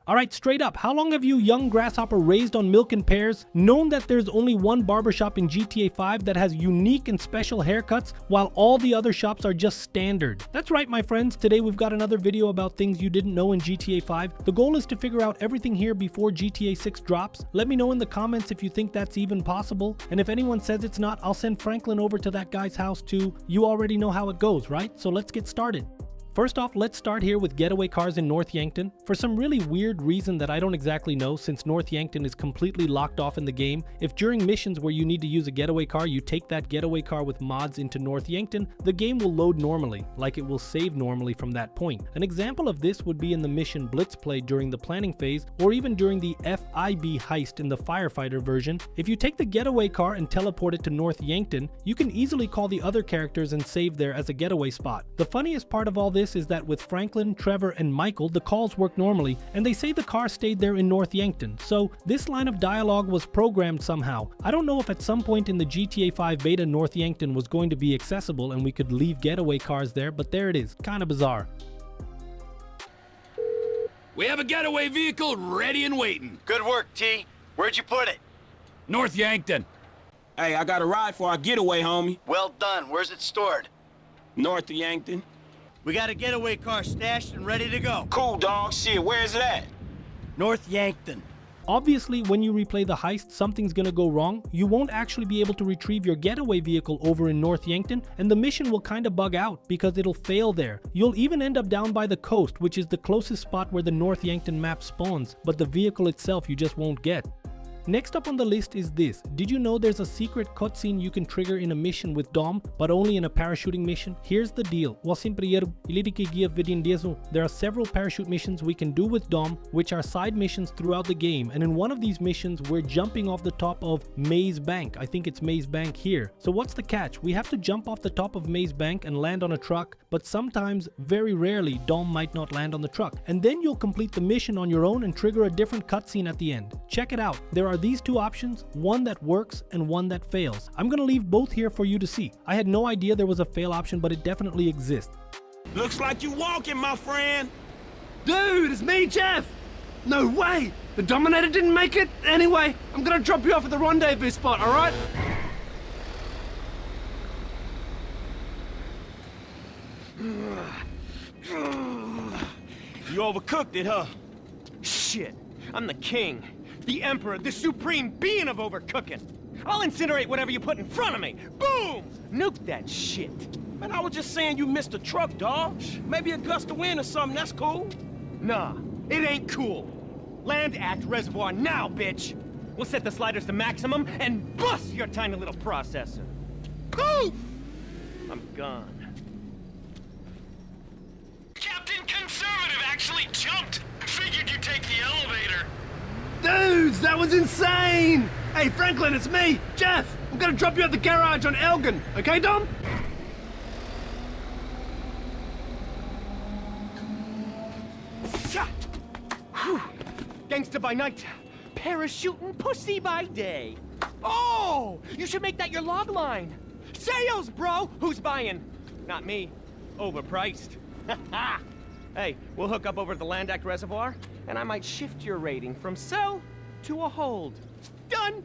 Alright, straight up, how long have you young grasshopper raised on milk and pears known that there's only one barbershop in GTA 5 that has unique and special haircuts while all the other shops are just standard? That's right, my friends, today we've got another video about things you didn't know in GTA 5. The goal is to figure out everything here before GTA 6 drops. Let me know in the comments if you think that's even possible, and if anyone says it's not, I'll send Franklin over to that guy's house too. You already know how it goes, right? So let's get started. First off, let's start here with getaway cars in North Yankton. For some really weird reason that I don't exactly know, since North Yankton is completely locked off in the game, if during missions where you need to use a getaway car, you take that getaway car with mods into North Yankton, the game will load normally, like it will save normally from that point. An example of this would be in the mission Blitz play during the planning phase, or even during the FIB heist in the firefighter version. If you take the getaway car and teleport it to North Yankton, you can easily call the other characters and save there as a getaway spot. The funniest part of all this is that with Franklin, Trevor, and Michael, the calls work normally, and they say the car stayed there in North Yankton, so this line of dialogue was programmed somehow. I don't know if at some point in the GTA 5 beta North Yankton was going to be accessible and we could leave getaway cars there, but there it is, kinda bizarre. We have a getaway vehicle ready and waiting. Good work, T. Where'd you put it? North Yankton. Hey, I got a ride for our getaway, homie. Well done. Where's it stored? North of Yankton. We got a getaway car stashed and ready to go. Cool, dog. Shit, where is it at? North Yankton. Obviously, when you replay the heist, something's gonna go wrong. You won't actually be able to retrieve your getaway vehicle over in North Yankton, and the mission will kinda bug out because it'll fail there. You'll even end up down by the coast, which is the closest spot where the North Yankton map spawns, but the vehicle itself you just won't get. Next up on the list is this. Did you know there's a secret cutscene you can trigger in a mission with Dom, but only in a parachuting mission? Here's the deal. There are several parachute missions we can do with Dom, which are side missions throughout the game, and in one of these missions we're jumping off the top of Maze Bank. I think it's Maze Bank here. So what's the catch? We have to jump off the top of Maze Bank and land on a truck, but sometimes, very rarely, Dom might not land on the truck. And then you'll complete the mission on your own and trigger a different cutscene at the end. Check it out. There are these two options, one that works and one that fails. I'm gonna leave both here for you to see. I had no idea there was a fail option, but it definitely exists. Looks like you walking, my friend. Dude, it's me, Jeff! No way! The Dominator didn't make it? Anyway, I'm gonna drop you off at the rendezvous spot, alright? You overcooked it, huh? Shit, I'm the king, the emperor, the supreme being of overcooking. I'll incinerate whatever you put in front of me. Boom! Nuke that shit. Man, I was just saying you missed a truck, dog. Maybe a gust of wind or something, that's cool. Nah, it ain't cool. Land Act Reservoir now, bitch. We'll set the sliders to maximum and bust your tiny little processor. Poof! I'm gone. Captain Conservative actually jumped. Figured you'd take the elevator. Dudes, that was insane! Hey, Franklin, it's me, Jeff! I'm gonna drop you at the garage on Elgin, okay, Dom? Whew. Gangsta by night, parachuting pussy by day. Oh, you should make that your log line. Sales, bro! Who's buying? Not me. Overpriced. Hey, we'll hook up over to the Land Act Reservoir, and I might shift your rating from sell to a hold. Done!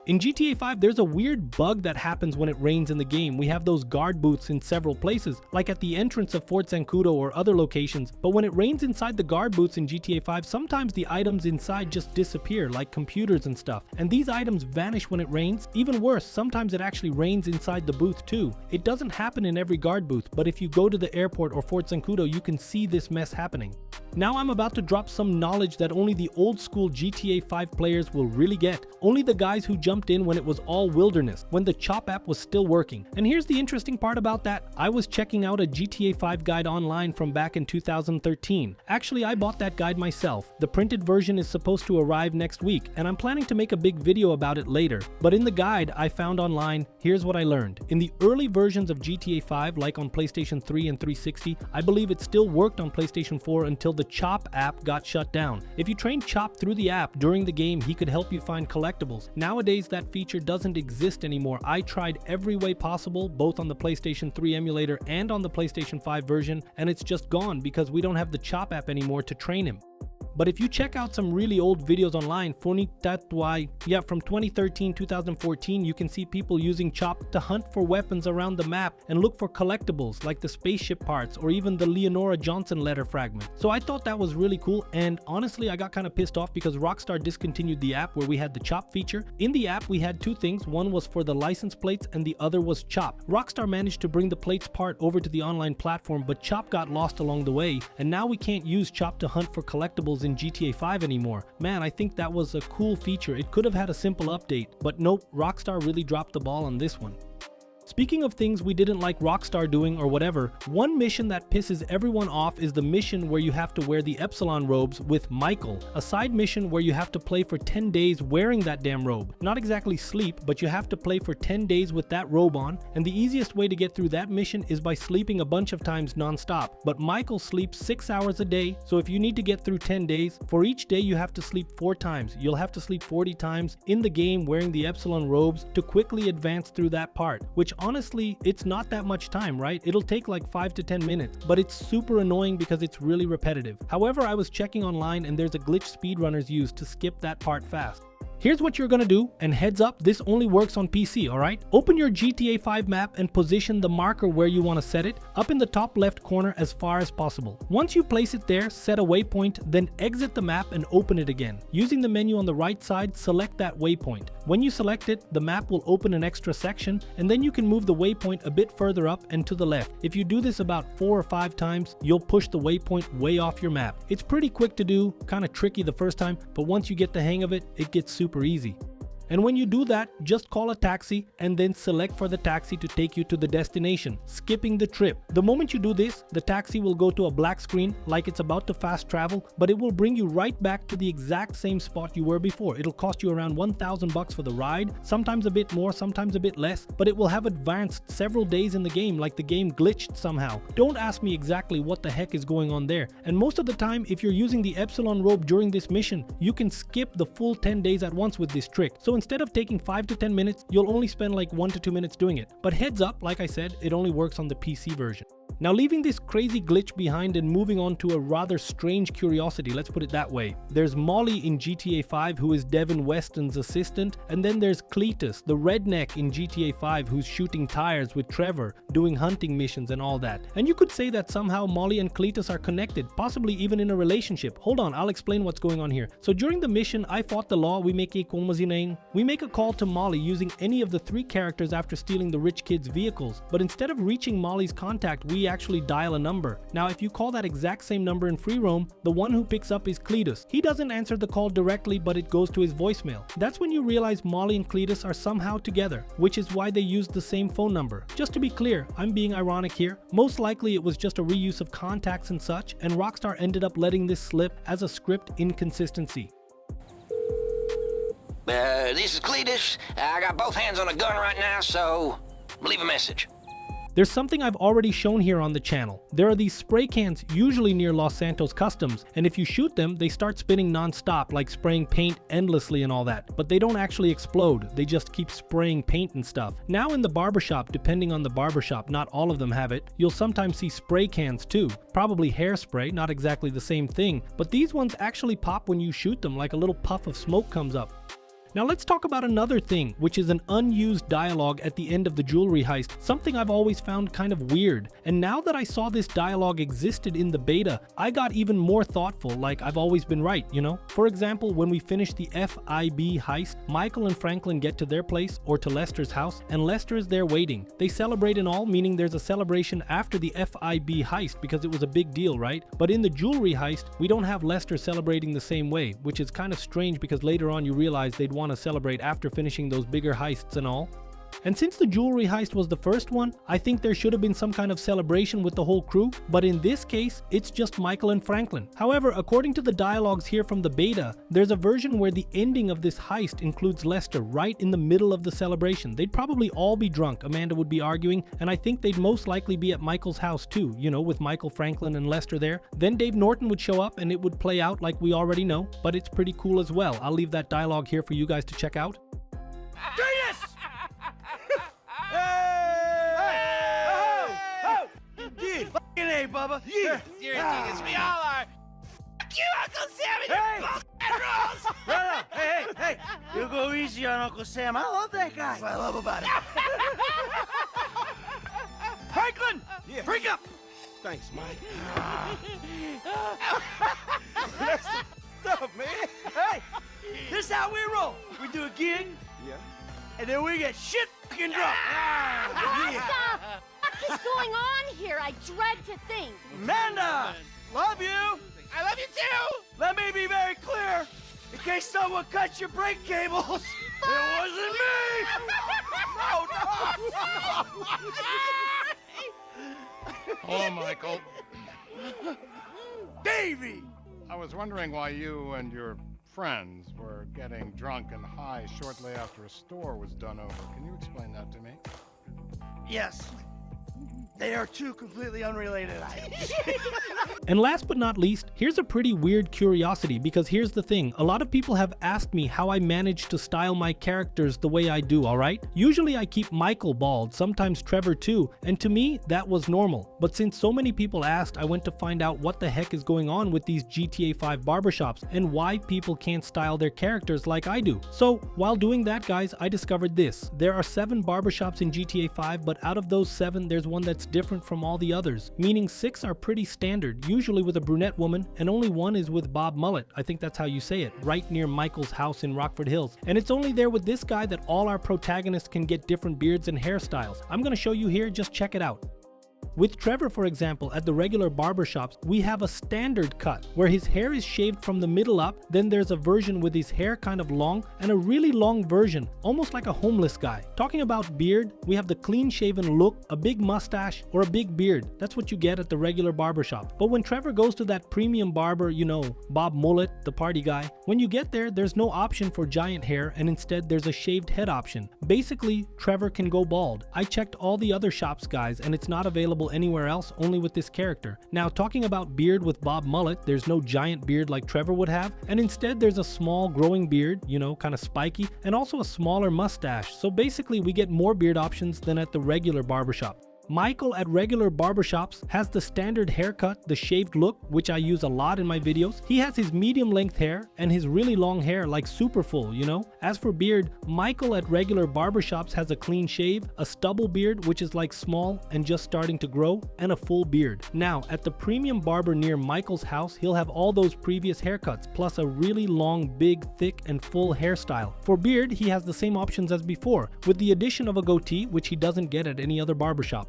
In GTA 5, there's a weird bug that happens when it rains in the game. We have those guard booths in several places, like at the entrance of Fort Zancudo or other locations, but when it rains inside the guard booths in GTA 5, sometimes the items inside just disappear, like computers and stuff, and these items vanish when it rains. Even worse, sometimes it actually rains inside the booth too. It doesn't happen in every guard booth, but if you go to the airport or Fort Zancudo, you can see this mess happening. Now I'm about to drop some knowledge that only the old school GTA 5 players will really get. Only the guys who jumped in when it was all wilderness, when the Chop app was still working. And here's the interesting part about that. I was checking out a GTA 5 guide online from back in 2013. Actually, I bought that guide myself. The printed version is supposed to arrive next week, and I'm planning to make a big video about it later. But in the guide I found online, here's what I learned. In the early versions of GTA 5, like on PlayStation 3 and 360, I believe it still worked on PlayStation 4 until the Chop app got shut down. If you trained Chop through the app during the game, he could help you find collectibles. Nowadays, nowadays that feature doesn't exist anymore. I tried every way possible, both on the PlayStation 3 emulator and on the PlayStation 5 version, and it's just gone because we don't have the Chop app anymore to train him. But if you check out some really old videos online, from 2013, 2014, you can see people using Chop to hunt for weapons around the map and look for collectibles like the spaceship parts or even the Leonora Johnson letter fragment. So I thought that was really cool, and honestly I got kind of pissed off because Rockstar discontinued the app where we had the Chop feature. In the app we had two things, one was for the license plates and the other was Chop. Rockstar managed to bring the plates part over to the online platform, but Chop got lost along the way, and now we can't use Chop to hunt for collectibles in GTA 5 anymore. Man, I think that was a cool feature. It could have had a simple update, but nope, Rockstar really dropped the ball on this one. Speaking of things we didn't like Rockstar doing or whatever, one mission that pisses everyone off is the mission where you have to wear the Epsilon robes with Michael, a side mission where you have to play for 10 days wearing that damn robe. Not exactly sleep, but you have to play for 10 days with that robe on, and the easiest way to get through that mission is by sleeping a bunch of times non-stop. But Michael sleeps 6 hours a day, so if you need to get through 10 days, for each day you have to sleep 4 times. You'll have to sleep 40 times in the game wearing the Epsilon robes to quickly advance through that part, which honestly, it's not that much time, right? It'll take like 5 to 10 minutes, but it's super annoying because it's really repetitive. However, I was checking online and there's a glitch speedrunners use to skip that part fast. Here's what you're gonna do, and heads up, this only works on PC, alright? Open your GTA 5 map and position the marker where you want to set it, up in the top left corner as far as possible. Once you place it there, set a waypoint, then exit the map and open it again. Using the menu on the right side, select that waypoint. When you select it, the map will open an extra section, and then you can move the waypoint a bit further up and to the left. If you do this about 4 or 5 times, you'll push the waypoint way off your map. It's pretty quick to do, kind of tricky the first time, but once you get the hang of it, it gets super easy. And when you do that, just call a taxi and then select for the taxi to take you to the destination, skipping the trip. The moment you do this, the taxi will go to a black screen like it's about to fast travel, but it will bring you right back to the exact same spot you were before. It'll cost you around $1,000 for the ride, sometimes a bit more, sometimes a bit less, but it will have advanced several days in the game like the game glitched somehow. Don't ask me exactly what the heck is going on there. And most of the time, if you're using the Epsilon robe during this mission, you can skip the full 10 days at once with this trick. So instead of taking 5 to 10 minutes, you'll only spend like 1 to 2 minutes doing it. But heads up, like I said, it only works on the PC version. Now, leaving this crazy glitch behind and moving on to a rather strange curiosity, let's put it that way. There's Molly in GTA 5 who is Devin Weston's assistant, and then there's Cletus, the redneck in GTA 5 who's shooting tires with Trevor, doing hunting missions and all that. And you could say that somehow Molly and Cletus are connected, possibly even in a relationship. Hold on, I'll explain what's going on here. So during the mission, I fought the law, we make a call to Molly using any of the 3 characters after stealing the rich kid's vehicles, but instead of reaching Molly's contact, we actually dial a number. Now, if you call that exact same number in free roam, the one who picks up is Cletus. He doesn't answer the call directly, but it goes to his voicemail. That's when you realize Molly and Cletus are somehow together, which is why they used the same phone number. Just to be clear, I'm being ironic here. Most likely it was just a reuse of contacts and such, and Rockstar ended up letting this slip as a script inconsistency. This is Cletus. I got both hands on a gun right now, so leave a message. There's something I've already shown here on the channel. There are these spray cans usually near Los Santos Customs, and if you shoot them, they start spinning non-stop, like spraying paint endlessly and all that. But they don't actually explode, they just keep spraying paint and stuff. Now in the barbershop, depending on the barbershop, not all of them have it, you'll sometimes see spray cans too. Probably hairspray, not exactly the same thing, but these ones actually pop when you shoot them, like a little puff of smoke comes up. Now let's talk about another thing, which is an unused dialogue at the end of the jewelry heist, something I've always found kind of weird. And now that I saw this dialogue existed in the beta, I got even more thoughtful, like I've always been right, you know? For example, when we finish the FIB heist, Michael and Franklin get to their place, or to Lester's house, and Lester is there waiting. They celebrate and all, meaning there's a celebration after the FIB heist because it was a big deal, right? But in the jewelry heist, we don't have Lester celebrating the same way, which is kind of strange because later on you realize they'd want to celebrate after finishing those bigger heists and all. And since the jewelry heist was the first one, I think there should have been some kind of celebration with the whole crew, but in this case, it's just Michael and Franklin. However, according to the dialogues here from the beta, there's a version where the ending of this heist includes Lester right in the middle of the celebration. They'd probably all be drunk, Amanda would be arguing, and I think they'd most likely be at Michael's house too, you know, with Michael, Franklin, and Lester there. Then Dave Norton would show up and it would play out like we already know, but it's pretty cool as well. I'll leave that dialogue here for you guys to check out. Bubba. Yeah, you're a genius. We all are. Fuck you, Uncle Sam, and your bullshit rules. Hey. You go easy on Uncle Sam. I love that guy. That's what I love about it. Franklin! Freak up! Thanks, Mike. Stuff, man. Hey, this is how we roll. We do a gig, and then we get shit fucking drunk. What is going on here? I dread to think. Amanda, love you. I love you too. Let me be very clear, in case someone cuts your brake cables. It wasn't me. Hello, Michael. Davey. I was wondering why you and your friends were getting drunk and high shortly after a store was done over. Can you explain that to me? Yes. They are two completely unrelated items. And last but not least, here's a pretty weird curiosity, because here's the thing, a lot of people have asked me how I manage to style my characters the way I do, alright? Usually I keep Michael bald, sometimes Trevor too, and to me, that was normal. But since so many people asked, I went to find out what the heck is going on with these GTA 5 barbershops and why people can't style their characters like I do. So while doing that, guys, I discovered this. There are 7 barbershops in GTA 5, but out of those 7, there's one that's different from all the others, meaning 6 are pretty standard, usually with a brunette woman, and only one is with Bob Mullet, I think that's how you say it, right near Michael's house in Rockford Hills. And it's only there with this guy that all our protagonists can get different beards and hairstyles. I'm gonna show you here, just check it out. With Trevor, for example, at the regular barbershops, we have a standard cut where his hair is shaved from the middle up, then there's a version with his hair kind of long, and a really long version, almost like a homeless guy. Talking about beard, we have the clean shaven look, a big mustache, or a big beard. That's what you get at the regular barbershop. But when Trevor goes to that premium barber, you know, Bob Mullet, the party guy, when you get there, there's no option for giant hair, and instead there's a shaved head option. Basically, Trevor can go bald. I checked all the other shops, guys, and it's not available anywhere else, only with this character. Now, talking about beard with Bob Mullet, there's no giant beard like Trevor would have, and instead there's a small growing beard, you know, kind of spiky, and also a smaller mustache. So basically we get more beard options than at the regular barbershop. Michael at regular barbershops has the standard haircut, the shaved look, which I use a lot in my videos. He has his medium length hair and his really long hair, like super full, you know? As for beard, Michael at regular barbershops has a clean shave, a stubble beard, which is like small and just starting to grow, and a full beard. Now, at the premium barber near Michael's house, he'll have all those previous haircuts, plus a really long, big, thick, and full hairstyle. For beard, he has the same options as before, with the addition of a goatee, which he doesn't get at any other barbershop.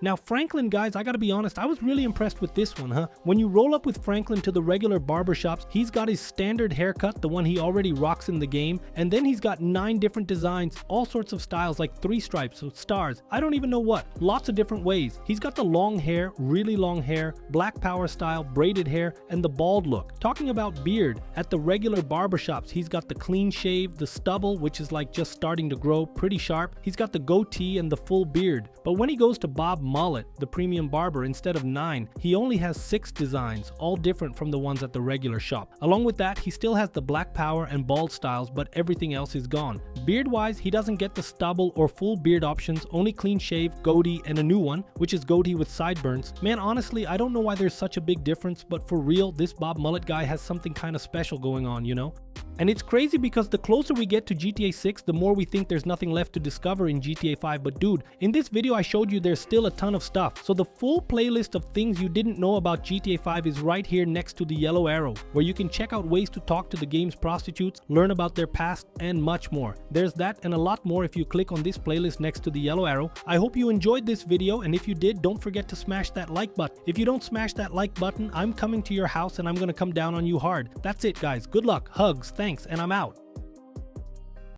Now Franklin, guys, I gotta be honest, I was really impressed with this one, huh? When you roll up with Franklin to the regular barbershops, he's got his standard haircut, the one he already rocks in the game, and then he's got 9 different designs, all sorts of styles like 3 stripes, stars, I don't even know what, lots of different ways. He's got the long hair, really long hair, black power style, braided hair, and the bald look. Talking about beard, at the regular barbershops, he's got the clean shave, the stubble, which is like just starting to grow, pretty sharp. He's got the goatee and the full beard. But when he goes to Bob Mullet, the premium barber, instead of 9, he only has 6 designs, all different from the ones at the regular shop. Along with that, he still has the black power and bald styles, but everything else is gone. Beard wise, he doesn't get the stubble or full beard options, only clean shave, goatee, and a new one, which is goatee with sideburns. Man, honestly, I don't know why there's such a big difference, but for real, this Bob Mullet guy has something kind of special going on, you know? And it's crazy because the closer we get to GTA 6, the more we think there's nothing left to discover in GTA 5. But dude, in this video I showed you there's still a ton of stuff. So the full playlist of things you didn't know about GTA 5 is right here next to the yellow arrow, where you can check out ways to talk to the game's prostitutes, learn about their past, and much more. There's that and a lot more if you click on this playlist next to the yellow arrow. I hope you enjoyed this video, and if you did, don't forget to smash that like button. If you don't smash that like button, I'm coming to your house and I'm gonna come down on you hard. That's it, guys. Good luck, hugs, thanks, and I'm out.